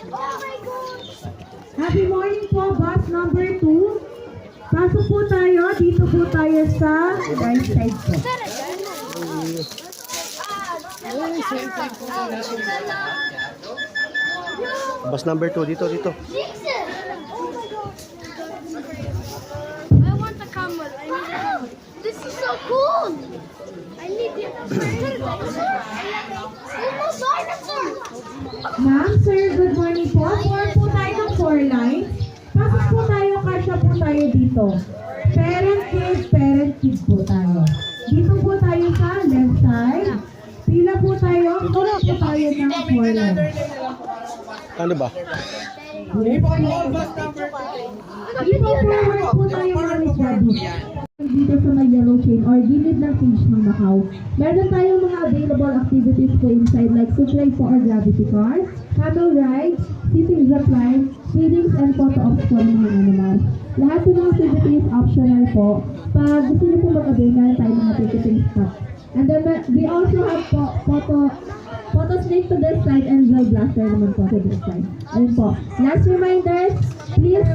Happy morning po, bus number 2. Pasok po tayo, dito po tayo sa right side po. Bus number 2, dito. I want the camera. I need a camera. This is so cool. I need it. It's a dinosaur. Ma'am, sir, good morning po. Form po tayo ng 4 lines. Pasok po tayo, kasya po tayo dito. Parent, kid po tayo. Dito po tayo sa left side. Pila po tayo, po tayo ng 4 lines. Ano ba? Dito forward po tayo mga lisyado. Dito sa may yellow chain or gilid ng cage ng Macau. Meron tayong mga available activities po inside like suklay po or gravity car, camel rides, sitting zip line, feedings, and photo ops po ng mga animals. Lahat po ng activities optional po. Pag gusto niyo po mag-avail, meron tayong mga ticketing stop. And then we also have photo snake to this side and gel blaster naman po to this side. Ayun po. Last reminders, please